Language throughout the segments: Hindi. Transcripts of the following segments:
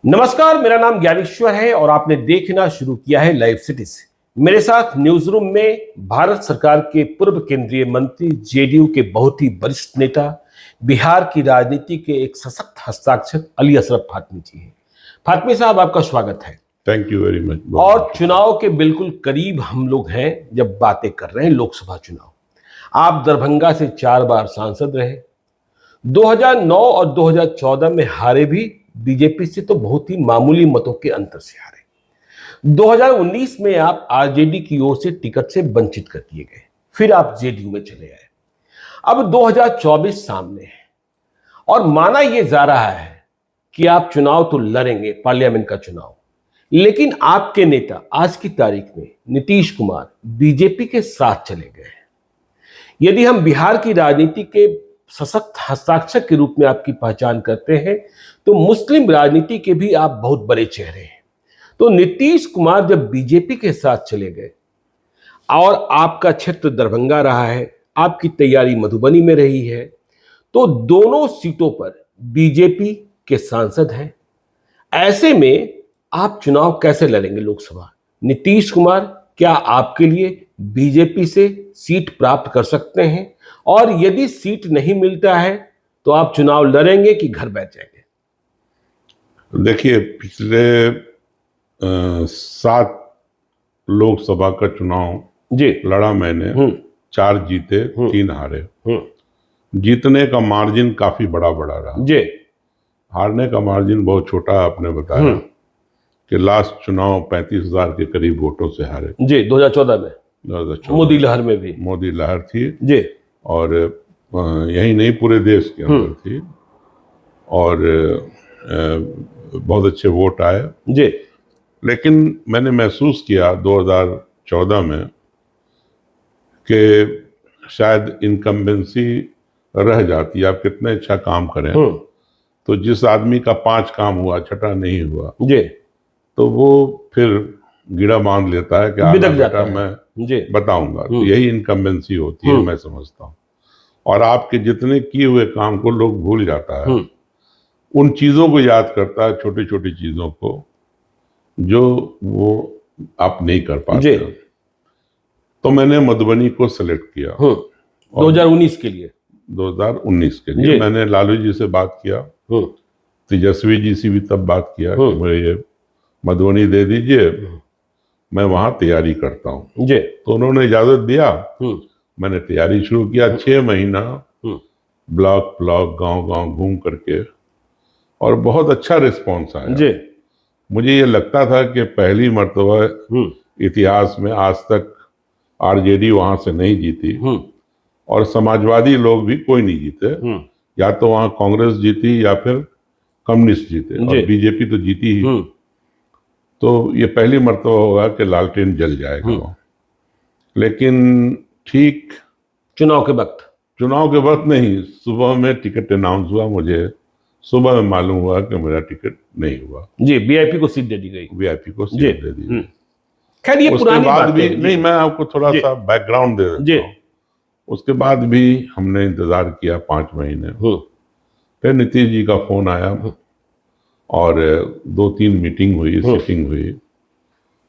नमस्कार, मेरा नाम ज्ञानेश्वर है और आपने देखना शुरू किया है लाइव सिटी से। मेरे साथ न्यूज रूम में भारत सरकार के पूर्व केंद्रीय मंत्री, जेडीयू के बहुत ही वरिष्ठ नेता, बिहार की राजनीति के एक सशक्त हस्ताक्षर अली अशरफ फातमी जी हैं। फातमी साहब, आपका स्वागत है। Thank you very much. और चुनाव के बिल्कुल करीब हम लोग हैं जब बातें कर रहे हैं लोकसभा चुनाव। आप दरभंगा से 4 बार सांसद रहे, 2009 और 2014 में हारे भी बीजेपी से तो बहुत ही मामूली मतों के अंतर से हारे। 2019 में आप आरजेडी की ओर से टिकट से वंचित कर दिए गए, फिर आप जेडीयू में चले आए। अब 2024 सामने है और माना यह जा रहा है कि आप चुनाव तो लड़ेंगे, पार्लियामेंट का चुनाव, लेकिन आपके नेता आज की तारीख में नीतीश कुमार बीजेपी के साथ चले गए हैं। यदि हम बिहार की राजनीति के सशक्त हस्ताक्षर के रूप में आपकी पहचान करते हैं तो मुस्लिम राजनीति के भी आप बहुत बड़े चेहरे हैं। तो नीतीश कुमार जब बीजेपी के साथ चले गए और आपका क्षेत्र दरभंगा रहा है, आपकी तैयारी मधुबनी में रही है, तो दोनों सीटों पर बीजेपी के सांसद हैं। ऐसे में आप चुनाव कैसे लड़ेंगे लोकसभा? नीतीश कुमार क्या आपके लिए बीजेपी से सीट प्राप्त कर सकते हैं? और यदि सीट नहीं मिलता है तो आप चुनाव लड़ेंगे कि घर बैठ जाएंगे? देखिए, पिछले 7 लोकसभा का चुनाव जी लड़ा मैंने। 4 जीते, 3 हारे। जीतने का मार्जिन काफी बड़ा रहा जी। हारने का मार्जिन बहुत छोटा। आपने बताया कि लास्ट चुनाव 35,000 के करीब वोटों से हारे जी। 2014 में 2014 मोदी लहर में भी मोदी लहर थी जी, और यही नहीं पूरे देश के अंदर थी और बहुत अच्छे वोट आए जी। लेकिन मैंने महसूस किया 2014 में कि शायद इनकम्बेंसी रह जाती। आप कितने अच्छा काम करें तो जिस आदमी का 5 काम हुआ, छठा नहीं हुआ जी, तो वो फिर गिड़ा बांध लेता है कि बिदक जाता है। मैं जी, बताऊंगा। तो यही इनकम्बेंसी होती है, मैं समझता हूँ। और आपके जितने किए हुए काम को लोग भूल जाता है, उन चीजों को याद करता है, छोटी छोटी चीजों को जो वो आप नहीं कर पाते। तो मैंने मधुबनी को सेलेक्ट किया 2019 के लिए। 2019 के लिए मैंने लालू जी से बात किया, तेजस्वी जी से भी तब बात किया कि मुझे ये मधुबनी दे दीजिए, मैं वहां तैयारी करता हूँ। तो उन्होंने इजाजत दिया। मैंने तैयारी शुरू किया। 6 महीना ब्लॉक गांव घूम करके और बहुत अच्छा रिस्पॉन्स आया। मुझे ये लगता था कि पहली मर्तबा इतिहास में आज तक आरजेडी वहां से नहीं जीती और समाजवादी लोग भी कोई नहीं जीते। या तो वहां कांग्रेस जीती या फिर कम्युनिस्ट जीते, और बीजेपी तो जीती ही। तो ये पहली मर्तबा होगा कि लालटेन जल जाएगा वहां। लेकिन ठीक चुनाव के वक्त नहीं, सुबह में टिकट अनाउंस हुआ। मुझे सुबह में मालूम हुआ कि मेरा टिकट नहीं हुआ। जी, वीआईपी को सीट दे दी गई। वीआईपी को सीट दे दी। खैर, ये पुरानी बात भी नहीं, मैं आपको थोड़ा सा बैकग्राउंड दे देता हूँ। उसके बाद भी हमने इंतजार किया 5 महीने। फिर नीतीश जी का फोन आया और 2-3 मीटिंग हुई, सेटिंग हुई,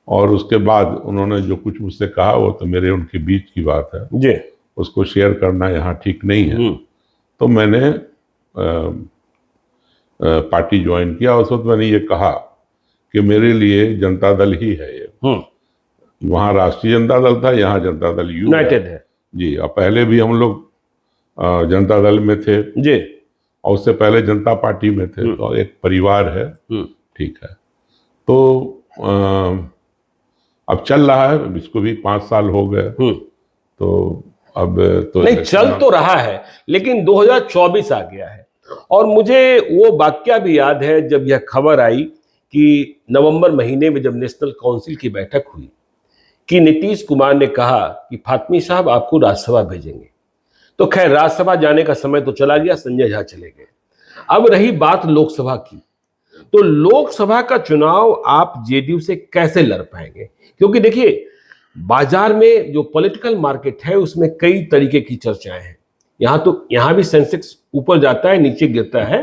और उसके बाद उन्होंने जो कुछ मुझसे कहा वो तो मेरे उनके बीच की बात है, उसको शेयर करना यहाँ ठीक नहीं है। तो मैंने पार्टी ज्वाइन किया। उस वक्त मैंने ये कहा कि मेरे लिए जनता दल ही है ये। वहाँ राष्ट्रीय जनता दल था, यहाँ जनता दल यूनाइटेड है जी। और पहले भी हम लोग जनता दल में थे जी, और उससे पहले जनता पार्टी में थे। तो एक परिवार है, ठीक है। तो अब चल रहा है, इसको भी 5 साल हो गए। तो अब तो नहीं, चल तो रहा है, लेकिन 2024 आ गया है। और मुझे वो वाकया भी याद है जब यह खबर आई कि नवंबर महीने में जब नेशनल काउंसिल की बैठक हुई कि नीतीश कुमार ने कहा कि फातमी साहब आपको राज्यसभा भेजेंगे। तो खैर, राज्यसभा जाने का समय तो चला गया, संजय झा चले गए। अब रही बात लोकसभा की, तो लोकसभा का चुनाव आप जेडीयू से कैसे लड़ पाएंगे? क्योंकि देखिए, बाजार में जो पॉलिटिकल मार्केट है उसमें कई तरीके की चर्चाएं हैं। यहाँ भी सेंसेक्स ऊपर जाता है, नीचे गिरता है,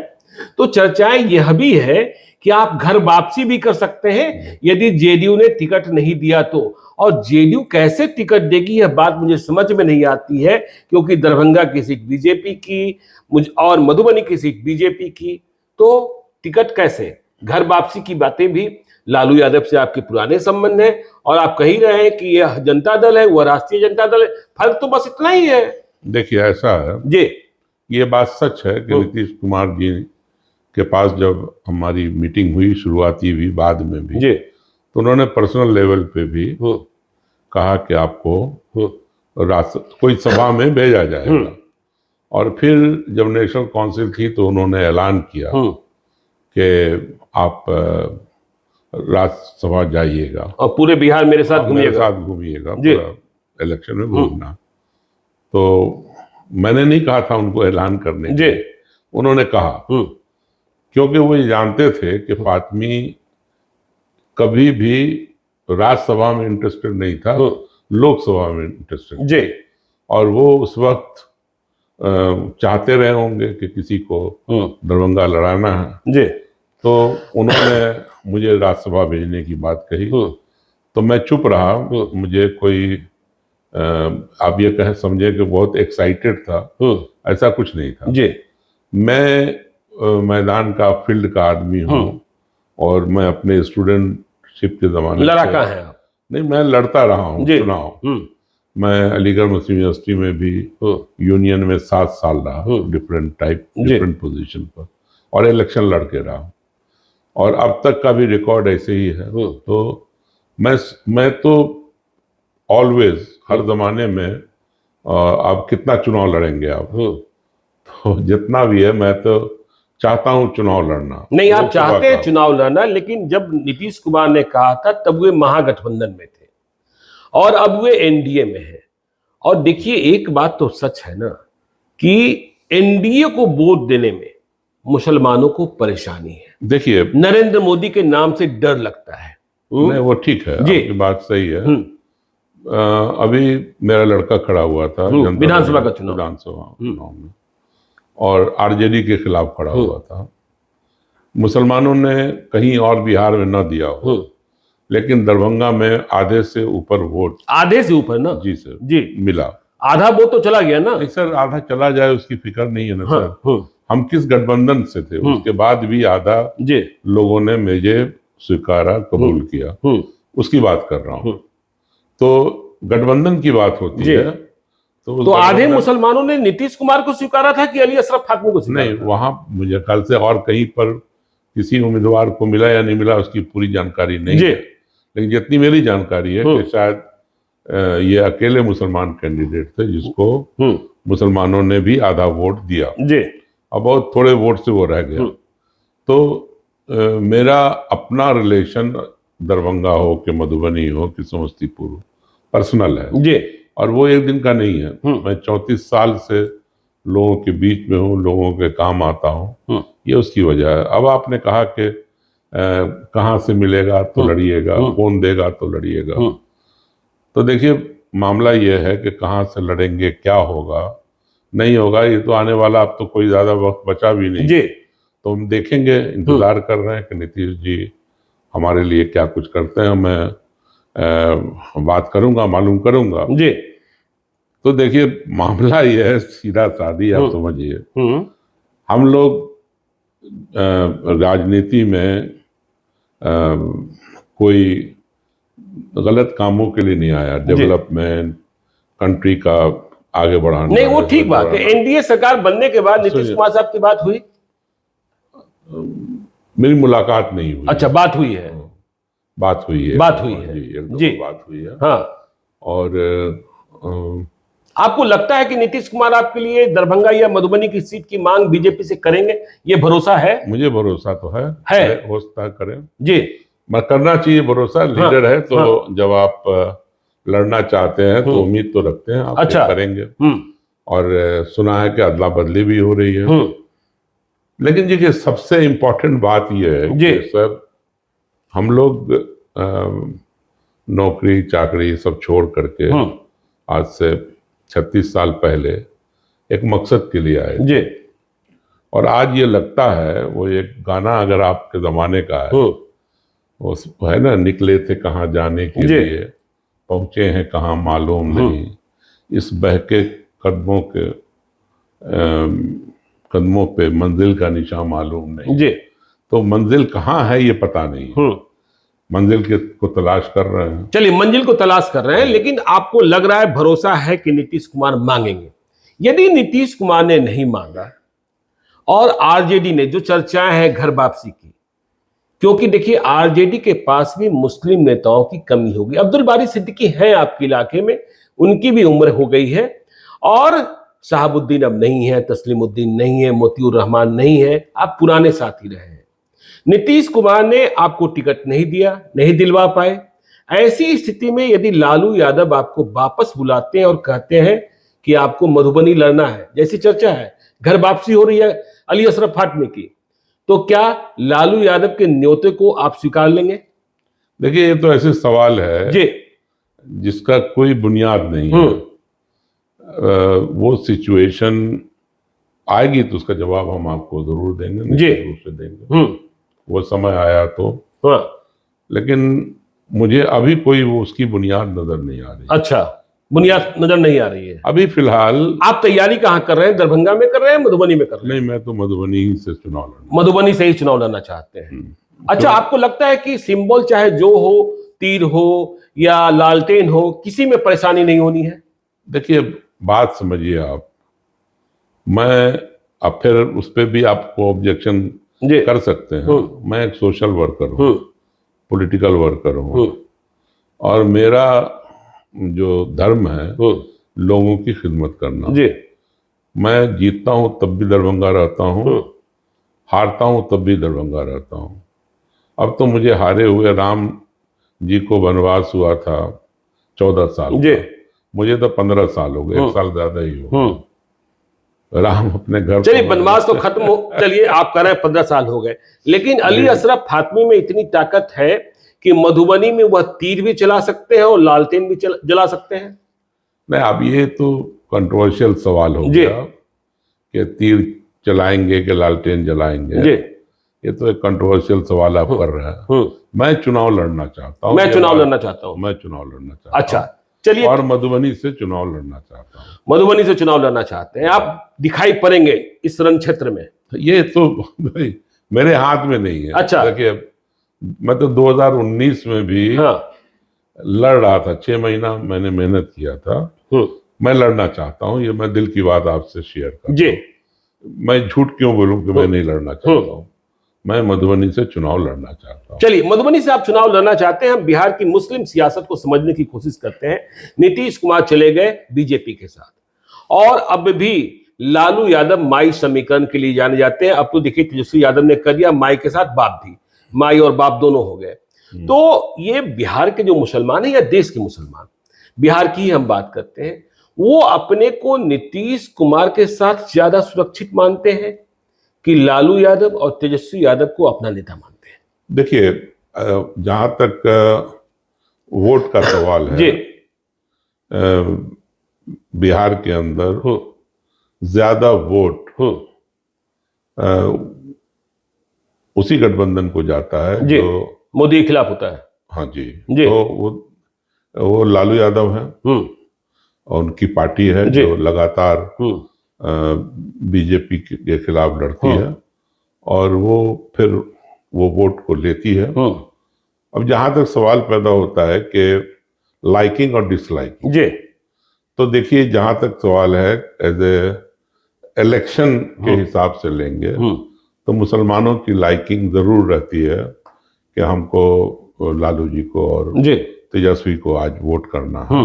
तो चर्चाएं यह भी है कि आप घर वापसी भी कर सकते हैं यदि जेडीयू ने टिकट नहीं दिया तो। और जेडीयू कैसे टिकट देगी यह बात मुझे समझ में नहीं आती है, क्योंकि दरभंगा की सीट बीजेपी की और मधुबनी की सीट बीजेपी की, तो टिकट कैसे? घर वापसी की बातें भी, लालू यादव से आपके पुराने संबंध है और आप कह ही रहे हैं कि यह जनता दल है, वह राष्ट्रीय जनता दल है, फर्क तो बस इतना ही है। देखिए ऐसा है जी, ये बात सच है कि नीतीश कुमार जी के पास जब हमारी मीटिंग हुई, शुरुआती हुई, बाद में भी जी, तो उन्होंने पर्सनल लेवल पे भी कहा कि आपको कोई सभा में भेजा जाएगा। और फिर जब नेशनल काउंसिल थी तो उन्होंने ऐलान किया कि आप राज्यसभा जाइएगा और पूरे बिहार मेरे साथ घूमिएगा, पूरा इलेक्शन में घूमना। तो मैंने नहीं कहा था उनको ऐलान करने के, उन्होंने कहा, क्योंकि वो ये जानते थे कि फातमी कभी भी राज्यसभा में इंटरेस्टेड नहीं था, लोकसभा में इंटरेस्टेड जी। और वो उस वक्त चाहते रहे होंगे कि किसी को दरभंगा लड़ाना है जी। तो उन्होंने मुझे राज्यसभा भेजने की बात कही। तो मैं चुप रहा, मुझे कोई आप ये कह समझे कि बहुत एक्साइटेड था, ऐसा कुछ नहीं था जी। मैं मैदान का, फील्ड का आदमी हूँ और मैं अपने स्टूडेंटशिप के जमाने लड़ाका है आप? नहीं, मैं लड़ता रहा हूँ चुनाव। मैं अलीगढ़ मुस्लिम यूनिवर्सिटी में भी यूनियन में 7 साल रहा, डिफरेंट पोजीशन पर, और इलेक्शन लड़के रहा और अब तक का भी रिकॉर्ड ऐसे ही है। तो मैं तो ऑलवेज, हर जमाने में, आप कितना चुनाव लड़ेंगे आप, तो जितना भी है मैं तो चाहता हूं चुनाव लड़ना। नहीं, आप चाहते हैं चुनाव लड़ना, लेकिन जब नीतीश कुमार ने कहा था तब वे महागठबंधन में थे और अब वे एनडीए में है। और देखिए एक बात तो सच है ना कि एनडीए को वोट देने में मुसलमानों को परेशानी है। देखिए नरेंद्र मोदी के नाम से डर लगता है। नहीं, वो ठीक है, आपकी बात सही है। अभी मेरा लड़का खड़ा हुआ था विधानसभा का चुनाव में और आरजेडी के खिलाफ खड़ा हुआ था। मुसलमानों ने कहीं और बिहार में न दिया हो, लेकिन दरभंगा में आधे से ऊपर वोट, आधे से ऊपर ना? जी सर, जी मिला। आधा वोट तो चला गया ना? नहीं सर, आधा चला जाए उसकी फिक्र नहीं है ना सर। हम किस गठबंधन से थे, उसके बाद भी आधा लोगों ने मुझे स्वीकारा, कबूल किया, उसकी बात कर रहा हूँ। तो गठबंधन की बात होती है तो आधे मुसलमानों ने नीतीश कुमार को स्वीकारा था कि अली अशरफ फातमी को स्वीकारा? नहीं, वहां मुझे ख्याल से और कहीं पर किसी उम्मीदवार को मिला या नहीं मिला उसकी पूरी जानकारी नहीं है, लेकिन जितनी मेरी जानकारी है कि शायद ये अकेले मुसलमान कैंडिडेट थे जिसको मुसलमानों ने भी आधा वोट दिया और बहुत थोड़े वोट से वो रह गया। तो मेरा अपना रिलेशन दरभंगा हो कि मधुबनी हो कि समस्तीपुर पर्सनल है और वो एक दिन का नहीं है। मैं 34 साल से लोगों के बीच में हूँ, लोगों के काम आता हूँ, ये उसकी वजह है। अब आपने कहा कि कहाँ से मिलेगा तो लड़िएगा, कौन देगा तो लड़िएगा। तो देखिए मामला ये है कि कहाँ से लड़ेंगे, क्या होगा नहीं होगा, ये तो आने वाला, अब तो कोई ज्यादा वक्त बचा भी नहीं तो हम देखेंगे, इंतजार कर रहे हैं कि नीतीश जी हमारे लिए क्या कुछ करते हैं। मैं बात करूंगा, मालूम करूंगा तो देखिए मामला ये है, सीधा सादी आप समझिए। हम लोग राजनीति में कोई गलत कामों के लिए नहीं आया, डेवलपमेंट, कंट्री का आगे बढ़ाना। नहीं, वो ठीक बात है। एनडीए सरकार बनने के बाद नीतीश कुमार साहब की बात हुई? मेरी मुलाकात नहीं हुई। अच्छा, बात हुई है? बात हुई है, बात हुई है जी, बात हुई है। हाँ। और आपको लगता है कि नीतीश कुमार आपके लिए दरभंगा या मधुबनी की सीट की मांग बीजेपी से करेंगे? ये भरोसा है? मुझे भरोसा तो है, हो सकता है करें जी। मैं करना चाहिए भरोसा, लीडर है तो जब आप लड़ना चाहते हैं तो उम्मीद तो रखते हैं आप करेंगे। और सुना है कि अदला बदली भी हो रही है। लेकिन देखिए सबसे इम्पोर्टेंट बात यह है कि सर हम लोग नौकरी चाकरी सब छोड़ करके आज से 36 साल पहले एक मकसद के लिए आए। और आज ये लगता है, वो एक गाना अगर आपके जमाने का है, वो है ना, निकले थे कहाँ जाने के लिए, पहुंचे हैं कहाँ मालूम नहीं, इस बहके कदमों पे मंजिल का निशान मालूम नहीं जी। तो मंजिल कहाँ है ये पता नहीं, मंजिल को तलाश कर रहे हैं। चलिए, मंजिल को तलाश कर रहे हैं, लेकिन आपको लग रहा है, भरोसा है कि नीतीश कुमार मांगेंगे। यदि नीतीश कुमार ने नहीं मांगा और आरजेडी ने, जो चर्चाएं हैं घर वापसी की, क्योंकि देखिए आरजेडी के पास भी मुस्लिम नेताओं की कमी होगी। अब्दुल बारी सिद्दीकी हैं आपके इलाके में, उनकी भी उम्र हो गई है, और शहाबुद्दीन अब नहीं है, तस्लीमुद्दीन नहीं है, मोतियुर रहमान नहीं है, आप पुराने साथी रहे हैं। नीतीश कुमार ने आपको टिकट नहीं दिया, नहीं दिलवा पाए। ऐसी स्थिति में यदि लालू यादव आपको वापस बुलाते हैं और कहते हैं कि आपको मधुबनी लड़ना है, जैसी चर्चा है, घर वापसी हो रही है अली अशरफ फातमी की, तो क्या लालू यादव के न्योते को आप स्वीकार लेंगे? देखिए, ये तो ऐसे सवाल है जी जिसका कोई बुनियाद नहीं है। वो सिचुएशन आएगी तो उसका जवाब हम आपको जरूर देंगे, निश्चित रूप से देंगे, वो समय आया तो। लेकिन मुझे अभी कोई वो उसकी बुनियाद नजर नहीं आ रही। अच्छा, बुनियाद नजर नहीं आ रही है अभी फिलहाल। आप तैयारी कहाँ कर रहे हैं? दरभंगा में कर रहे हैं, मधुबनी में कर रहे हैं? नहीं, मैं तो मधुबनी ही से चुनाव लड़ना, मधुबनी से ही चुनाव लड़ना चाहते हैं। अच्छा, आपको लगता है कि सिंबल चाहे जो हो, तीर हो या लालटेन हो, किसी में परेशानी नहीं होनी है? देखिए, बात समझिए आप, मैं अब फिर उस पर भी आपको ऑब्जेक्शन कर सकते हैं। मैं एक सोशल वर्कर हूँ, पॉलिटिकल वर्कर हूँ, और मेरा जो धर्म है लोगों की खिदमत करना जी। मैं जीतता हूँ तब भी दरभंगा रहता हूँ, हारता हूँ तब भी दरभंगा रहता हूँ। अब तो मुझे हारे हुए राम जी को वनवास हुआ था 14 साल जी। मुझे तो 15 साल हो गए, 1 साल ज्यादा ही हो। राम अपने घर, चलिए वनवास तो खत्म हो, चलिए आप कह रहे हैं 15 साल हो गए, लेकिन अली अशरफ फातमी में इतनी ताकत है कि मधुबनी में वह तीर भी चला सकते हैं और लालटेन भी जला सकते हैं। नहीं, अब ये तो कंट्रोवर्शियल सवाल हो गया कि तीर चलाएंगे कि लालटेन जलाएंगे जी। ये तो एक कंट्रोवर्शियल सवाल आप कर रहे हैं। मैं चुनाव लड़ना चाहता हूँ, मैं चुनाव लड़ना चाहता हूँ, मैं चुनाव लड़ना चाहता हूँ। अच्छा, चलिए, और मधुबनी से चुनाव लड़ना चाहता हूँ। मधुबनी से चुनाव लड़ना चाहते हैं आप, दिखाई पड़ेंगे इस रण क्षेत्र में? ये तो मेरे हाथ में नहीं है। अच्छा, देखिए, मैं तो 2019 में भी लड़ रहा था, 6 महीना मैंने मेहनत किया था। मैं लड़ना चाहता हूँ, ये मैं दिल की बात आपसे शेयर करता हूँ। मैं झूठ क्यों बोलूं कि मैं नहीं लड़ना चाहता हूँ। मैं मधुबनी से चुनाव लड़ना चाहता हूँ। चलिए, मधुबनी से आप चुनाव लड़ना चाहते हैं। हम बिहार की मुस्लिम सियासत को समझने की कोशिश करते हैं। नीतीश कुमार चले गए बीजेपी के साथ, और अब भी लालू यादव माई समीकरण के लिए जाने जाते हैं। अब तो देखिए, तेजस्वी यादव ने कर दिया माई के साथ बाप भी, माई और बाप दोनों हो गए। तो ये बिहार के जो मुसलमान हैं या देश के मुसलमान, बिहार की ही हम बात करते हैं, वो अपने को नीतीश कुमार के साथ ज्यादा सुरक्षित मानते हैं कि लालू यादव और तेजस्वी यादव को अपना नेता मानते हैं? देखिए, जहां तक वोट का सवाल है जी, बिहार के अंदर ज्यादा वोट उसी गठबंधन को जाता है जो मोदी के खिलाफ होता है। हाँ जी, तो वो लालू यादव है और उनकी पार्टी है जो लगातार बीजेपी के खिलाफ लड़ती है, और वो फिर वो वोट को लेती है। अब जहां तक सवाल पैदा होता है कि लाइकिंग और डिसलाइकिंग जी, तो देखिए, जहां तक सवाल है एज ए इलेक्शन के हिसाब से लेंगे तो मुसलमानों की लाइकिंग जरूर रहती है कि हमको लालू जी को और तेजस्वी को आज वोट करना है।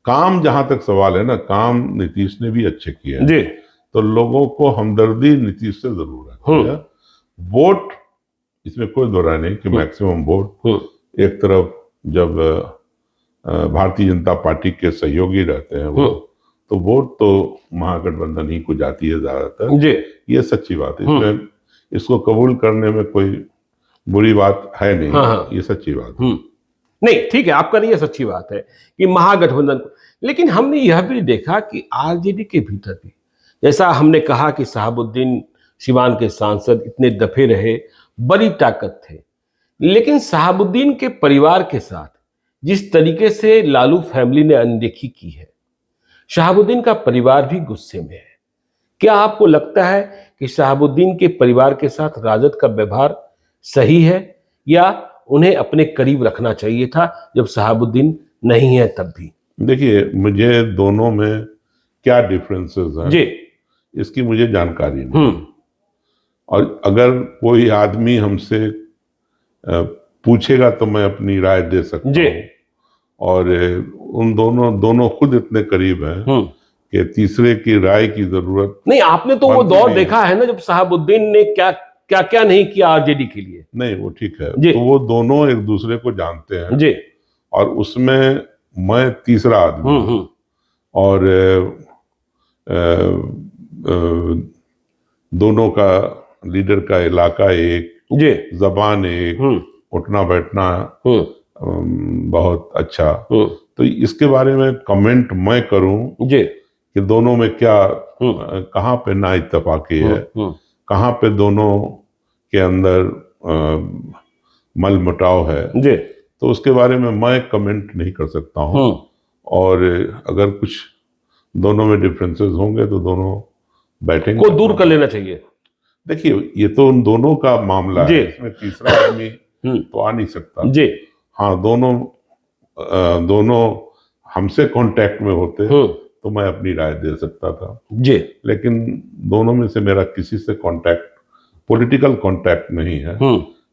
काम जहां तक सवाल है ना, काम नीतीश ने भी अच्छे किए हैं, तो लोगों को हमदर्दी नीतीश से जरूर है। वोट, इसमें कोई दो राय नहीं कि मैक्सिमम वोट एक तरफ जब भारतीय जनता पार्टी के सहयोगी रहते हैं वो, तो वोट तो महागठबंधन ही को जाती है ज्यादातर। ये सच्ची बात है, इसमें इसको कबूल करने में कोई बुरी बात है नहीं। ये सच्ची बात है। नहीं, ठीक है, आपका नहीं, ये सच्ची बात है कि महागठबंधन को, लेकिन हमने यह भी देखा कि आरजेडी के भीतर भी, जैसा हमने कहा कि शहाबुद्दीन सिवान के सांसद इतने दफे रहे, बड़ी ताकत थे। लेकिन शहाबुद्दीन के परिवार के साथ जिस तरीके से लालू फैमिली ने अनदेखी की है, शहाबुद्दीन का परिवार भी गुस्से में है। क्या आपको लगता है कि शहाबुद्दीन के परिवार के साथ राजद का व्यवहार सही है, या उन्हें अपने करीब रखना चाहिए था जब शहाबुद्दीन नहीं है तब भी? देखिए, मुझे दोनों में क्या डिफरेंसेस हैं जी, इसकी मुझे जानकारी नहीं। और अगर कोई आदमी हमसे पूछेगा तो मैं अपनी राय दे सकता हूँ। और उन दोनों खुद इतने करीब हैं कि तीसरे की राय की जरूरत नहीं। आपने तो वो दौर देखा है ना जब शहाबुद्दीन ने क्या क्या क्या नहीं किया आरजेडी के लिए। नहीं, वो ठीक है, तो वो दोनों एक दूसरे को जानते हैं जी। और उसमें मैं तीसरा आदमी और दोनों का लीडर का इलाका एक जी, जबान एक, उठना बैठना बहुत अच्छा। तो इसके बारे में कमेंट मैं करूं जी कि दोनों में क्या कहाँ पे ना इत्तेफाकी है, कहाँ पे दोनों के अंदर मल मुटाव है जी, तो उसके बारे में मैं कमेंट नहीं कर सकता हूँ। और अगर कुछ दोनों में डिफरेंसेस होंगे तो दोनों बैठेंगे, को दूर कर लेना चाहिए। देखिए, ये तो उन दोनों का मामला है, इसमें तीसरा आदमी तो आ नहीं सकता जी। हाँ, दोनों हमसे कांटेक्ट में होते तो मैं अपनी राय दे सकता था जी। लेकिन दोनों में से मेरा किसी से कांटेक्ट, पॉलिटिकल कांटेक्ट नहीं है,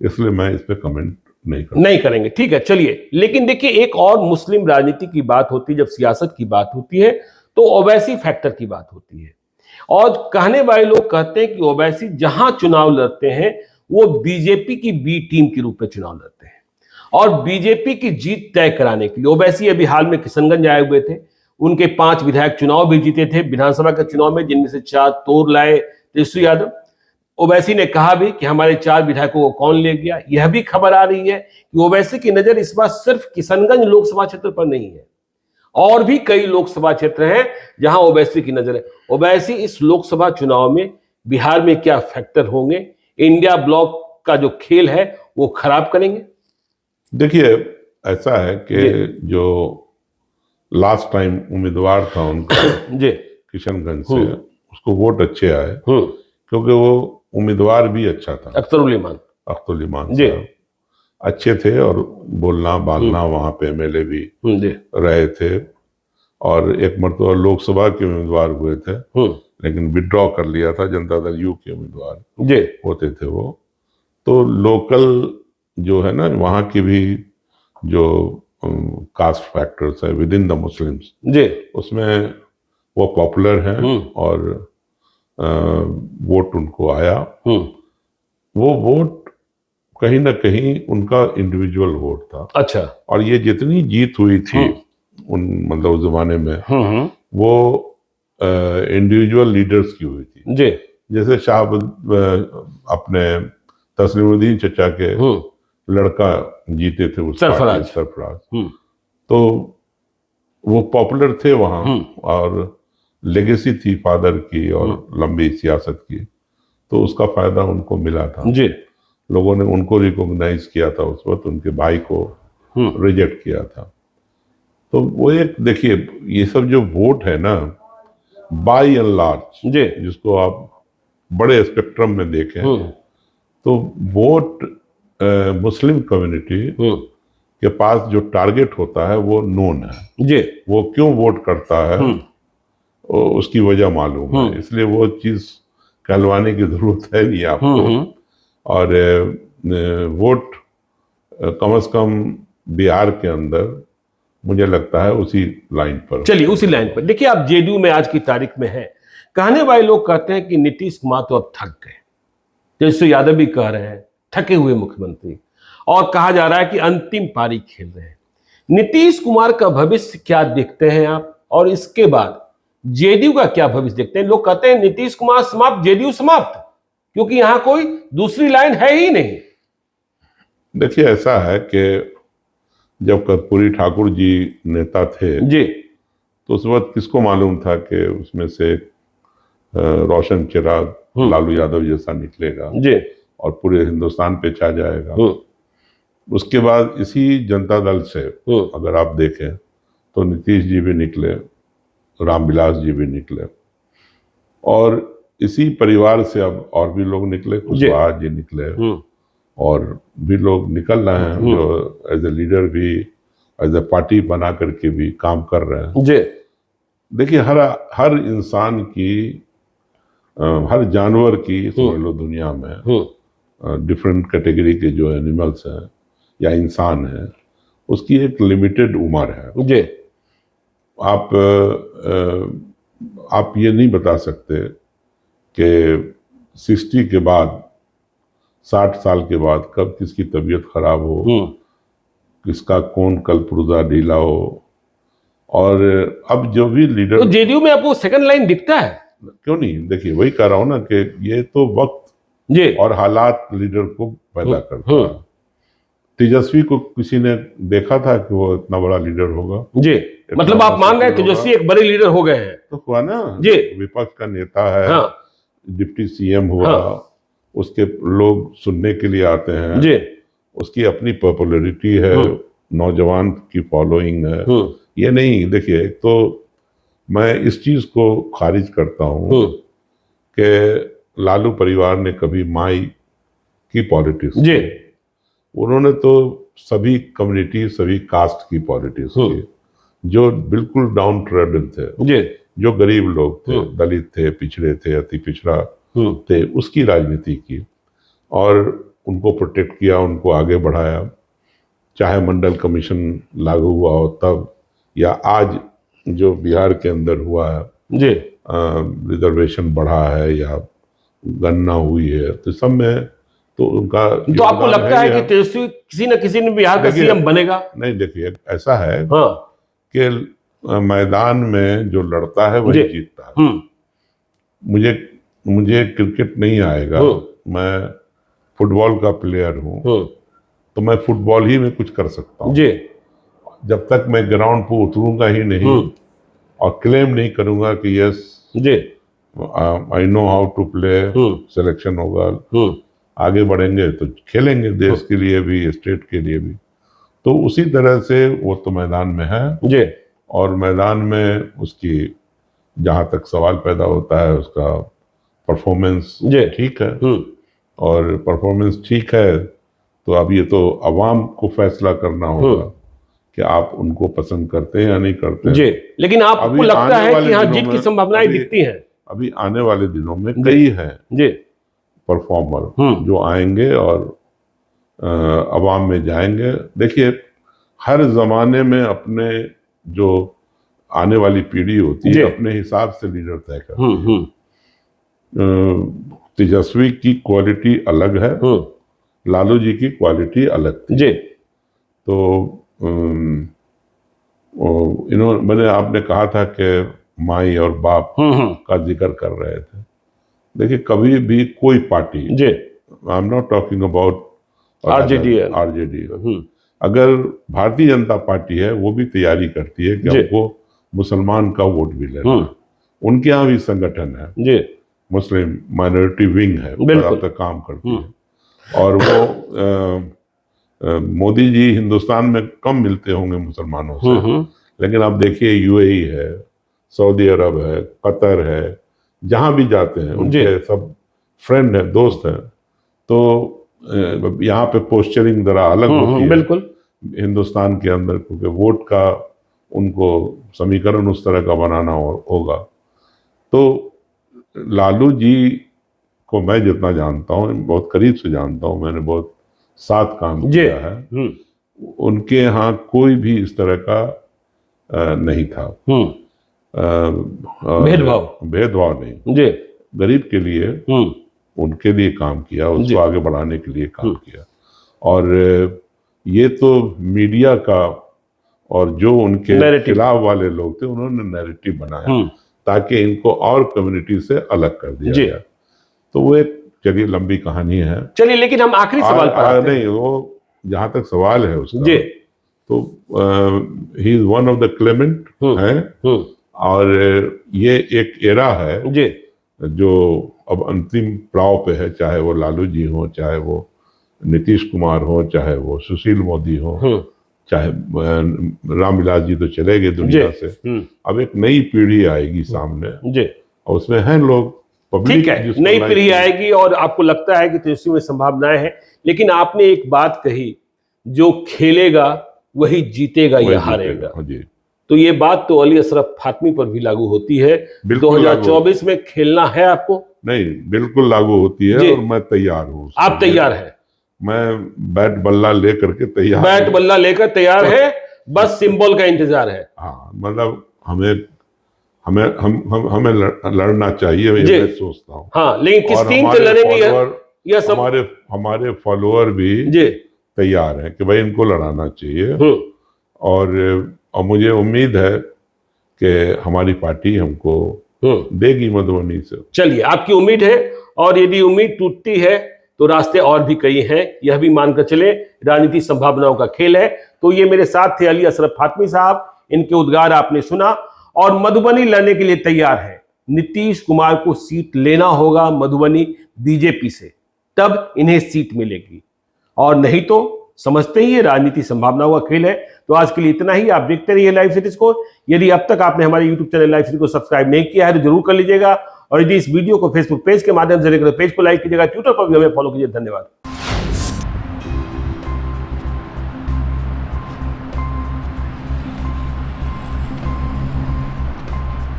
इसलिए मैं इस पे कमेंट नहीं करेंगे। ठीक है, चलिए। लेकिन देखिए, एक और मुस्लिम राजनीति की बात होती है, जब सियासत की बात होती है तो ओवैसी फैक्टर की बात होती है। और कहने वाले लोग कहते हैं कि ओवैसी जहां चुनाव लड़ते हैं वो बीजेपी की बी टीम के रूप में चुनाव लड़ते हैं, और बीजेपी की जीत तय कराने के लिए ओवैसी अभी हाल में किशनगंज आए हुए थे। उनके 5 विधायक चुनाव भी जीते थे विधानसभा के चुनाव में, जिनमें से 4 तोड़ लाए तेजस्वी यादव। ओवैसी ने कहा भी कि हमारे 4 विधायकों को कौन ले गया। यह भी खबर आ रही है कि ओवैसी की नजर इस बार सिर्फ किशनगंज लोकसभा क्षेत्र पर नहीं है, और भी कई लोकसभा क्षेत्र हैं जहां ओवैसी की नजर है। ओवैसी इस लोकसभा चुनाव में बिहार में क्या फैक्टर होंगे, इंडिया ब्लॉक का जो खेल है वो खराब करेंगे? देखिए, ऐसा है कि जो लास्ट टाइम उम्मीदवार था उनका जी किशनगंज से, उसको वोट अच्छे आए क्योंकि वो उम्मीदवार भी अच्छा था। अख्तरुल ईमान जी अच्छे थे, और बोलना बालना वहां पे एमएलए भी रहे थे, और एक मरतबा लोकसभा के उम्मीदवार हुए थे, लेकिन विड्रॉ कर लिया था। जनता दल यू के उम्मीदवार होते थे वो। तो लोकल जो है ना, वहाँ की भी जो कास्ट फैक्टर्स है विद इन द मुस्लिम्स जी, उसमें वो पॉपुलर हैं और वोट उनको आया। वो वोट कहीं ना कहीं उनका इंडिविजुअल वोट था। अच्छा। और ये जितनी जीत हुई थी उन मतलब उस जमाने में वो इंडिविजुअल लीडर्स की हुई थी जी। जैसे अपने तस्लीमुद्दीन चचा के लड़का जीते थे उस सरफराज, तो वो पॉपुलर थे वहाँ, और लेगेसी थी फादर की और लंबी सियासत की, तो उसका फायदा उनको मिला था जी। लोगों ने उनको रिकॉग्नाइज किया था उस वक्त, उनके भाई को रिजेक्ट किया था। तो वो एक देखिए, ये सब जो वोट है ना, बाय एंड लार्ज जी, जिसको आप बड़े स्पेक्ट्रम में देखें, तो वोट मुस्लिम कम्युनिटी के पास जो टारगेट होता है वो नोन है जी। वो क्यों वोट करता है उसकी वजह मालूम है, इसलिए वो चीज कहलवाने की जरूरत है नहीं आपको। और वोट कम से कम बिहार के अंदर मुझे लगता है उसी लाइन पर। चलिए, उसी लाइन पर देखिए, आप जेडीयू में आज की तारीख में है। कहने वाले लोग कहते हैं कि नीतीश कुमार तो अब थक गए, तेजस्वी यादव भी कह रहे हैं थके हुए मुख्यमंत्री, और कहा जा रहा है कि अंतिम पारी खेल रहे हैं। नीतीश कुमार का भविष्य क्या देखते हैं आप, और इसके बाद जेडीयू का क्या भविष्य देखते हैं? लोग कहते हैं नीतीश कुमार समाप्त, जेडीयू समाप्त, क्योंकि यहां कोई दूसरी लाइन है ही नहीं। देखिए, ऐसा है कि जब कर्पूरी ठाकुर जी नेता थे जी, तो उस वक्त किसको मालूम था कि उसमें से रोशन चिराग लालू यादव जैसा निकलेगा जी, और पूरे हिंदुस्तान पे छा जाएगा। उसके बाद इसी जनता दल से अगर आप देखें तो नीतीश जी भी निकले, रामविलास जी भी निकले, और इसी परिवार से अब और भी लोग निकले, कुशवाहा जी निकले, और भी लोग निकल रहे हैं जो एज ए लीडर भी, एज ए पार्टी बना करके भी काम कर रहे हैं। जी, देखिए हर इंसान की, हर जानवर की, समझ लो दुनिया में डिफरेंट कैटेगरी के जो एनिमल्स हैं या इंसान हैं, उसकी एक लिमिटेड उम्र है। जी, आप ये नहीं बता सकते कि 60 के बाद, 60 साल के बाद कब किसकी तबीयत खराब हो, किसका कौन कल पुर्जा ढीला हो। और अब जो भी लीडर, तो जेडीयू में आपको सेकंड लाइन दिखता है? क्यों नहीं, देखिए वही कह रहा हूं ना कि ये तो वक्त जी, और हालात लीडर को पैदा करता है। तेजस्वी को किसी ने देखा था कि वो इतना बड़ा लीडर होगा? जी, मतलब आप मान रहे हैं तेजस्वी एक बड़े लीडर हो गए हैं? तो हुआ ना जी, विपक्ष का नेता है, हाँ, डिप्टी सीएम हुआ, हाँ, उसके लोग सुनने के लिए आते हैं, जी, उसकी अपनी पॉपुलैरिटी है, नौजवान की फॉलोइंग है। ये नहीं, देखिए एक तो मैं इस चीज को खारिज करता हूं कि लालू परिवार ने कभी माई की पॉलिटिक्स जी, उन्होंने तो सभी कम्युनिटी, सभी कास्ट की पॉलिटिक्स की, जो बिल्कुल डाउन ट्रेडन थे, जी, जो गरीब लोग थे, दलित थे, पिछड़े थे, अति पिछड़ा थे, उसकी राजनीति की और उनको प्रोटेक्ट किया, उनको आगे बढ़ाया। चाहे मंडल कमीशन लागू हुआ हो तब, या आज जो बिहार के अंदर हुआ है, जी, रिजर्वेशन बढ़ा है या गणना हुई है, तो सब में तो उनका, तो आपको लगता है कि तेजस्वी किसी न किसी ने बिहार का सीएम बनेगा? नहीं, देखिए ऐसा है हाँ, कि मैदान में जो लड़ता है वही जीतता है। मुझे क्रिकेट नहीं आएगा, मैं फुटबॉल का प्लेयर हूँ, तो मैं फुटबॉल ही में कुछ कर सकता हूँ। जब तक मैं ग्राउंड पर उतरूंगा ही नहीं और क्लेम नहीं करूंगा कि yes I know how to play, selection होगा, आगे बढ़ेंगे तो खेलेंगे देश के लिए भी, स्टेट के लिए भी। तो उसी तरह से वो तो मैदान में है और मैदान में उसकी जहां तक सवाल पैदा होता है, उसका परफॉर्मेंस ठीक है, और परफॉर्मेंस ठीक है तो अब ये तो अवाम को फैसला करना होगा कि आप उनको पसंद करते हैं या नहीं करते हैं। जी, लेकिन आपको लगता है कि हाँ जीत की संभावनाएं दिखती हैं? अभी आने वाले दिनों में कई हैं जी परफॉर्मर जो आएंगे और अवाम में जाएंगे। देखिए हर जमाने में अपने जो आने वाली पीढ़ी होती है अपने हिसाब से लीडर तय करती है। तेजस्वी की क्वालिटी अलग है, लालू जी की क्वालिटी अलग थी। जी, तो मैंने आपने कहा था कि माई और बाप का जिक्र कर रहे थे। देखिए कभी भी कोई party, I am not talking about RJD, अगर भारतीय जनता पार्टी है वो भी तैयारी करती है कि हमको मुसलमान का वोट भी लेना। उनके यहाँ भी संगठन है, मुस्लिम माइनॉरिटी विंग है, ज्यादातर काम करती है। और वो मोदी जी हिंदुस्तान में कम मिलते होंगे मुसलमानों से, लेकिन आप देखिए यूएई है, सऊदी अरब है, कतर है, जहां भी जाते हैं उनके सब फ्रेंड है, दोस्त है। तो यहाँ पे पोस्चरिंग जरा अलग होती है बिल्कुल हिंदुस्तान के अंदर, क्योंकि वोट का उनको समीकरण उस तरह का बनाना होगा। तो लालू जी को मैं जितना जानता हूँ, बहुत करीब से जानता हूँ, मैंने बहुत साथ काम किया है, उनके यहाँ कोई भी इस तरह का नहीं था भेदभाव नहीं। गरीब के लिए उनके लिए काम किया, उसको आगे बढ़ाने के लिए काम किया। और ये तो मीडिया का और जो उनके खिलाफ वाले लोग थे उन्होंने नैरेटिव बनाया ताकि इनको और कम्युनिटी से अलग कर दिया गया। तो वो एक चलिए लंबी कहानी है। चलिए लेकिन हम आखिरी सवाल पर आते हैं। नहीं, वो जहां तक सवाल है उसका, तो he is one of the Clement है, और ये एक एरा है जो अब अंतिम पड़ाव पे है, चाहे वो लालू जी हो, चाहे वो नीतीश कुमार हो, चाहे वो सुशील मोदी हो, चाहे रामविलास जी तो चले गए दुनिया से। अब एक नई पीढ़ी आएगी सामने और उसमें हैं लोग, ठीक है, नई पीढ़ी आएगी और आपको लगता है कि तेजस्वी में संभावनाएं हैं। लेकिन आपने एक बात कही, जो खेलेगा वही जीतेगा या हारेगा। तो ये बात तो अली अशरफ फातमी पर भी लागू होती है। 2024 में खेलना है आपको? नहीं, बिल्कुल लागू होती है और मैं तैयार हूँ। आप तैयार हैं? मैं बैट बल्ला लेकर के तैयार, बैट बल्ला लेकर तैयार है, बस सिंबल का इंतजार है। हाँ, मतलब हमें लड़ना चाहिए, मैं सोचता हूँ। हाँ, लेकिन किस टीम से लड़ेंगे यह सब हमारे फॉलोअर भी तैयार हैं कि भाई इनको लड़ाना चाहिए। और मुझे उम्मीद है कि हमारी पार्टी हमको देगी मधुबनी से। चलिए, आपकी उम्मीद है, और यदि उम्मीद टूटती है तो रास्ते और भी कई हैं, यह भी मानकर चले। राजनीति संभावनाओं का खेल है। तो ये मेरे साथ थे अली अशरफ फातमी साहब, इनके उद्गार आपने सुना, और मधुबनी लड़ने के लिए तैयार है। नीतीश कुमार को सीट लेना होगा मधुबनी बीजेपी से, तब इन्हें सीट मिलेगी, और नहीं तो समझते ही है राजनीति संभावनाओं का खेल है। तो आज के लिए इतना ही। आप देखते रहिए लाइव सिटीज को। यदि अब तक आपने हमारे यूट्यूब चैनल लाइव सिटी को सब्सक्राइब नहीं किया है तो जरूर कर लीजिएगा, और यदि इस वीडियो को फेसबुक पेज के माध्यम से देखकर पेज को लाइक कीजिएगा, ट्विटर पर भी हमें फॉलो कीजिए। धन्यवाद।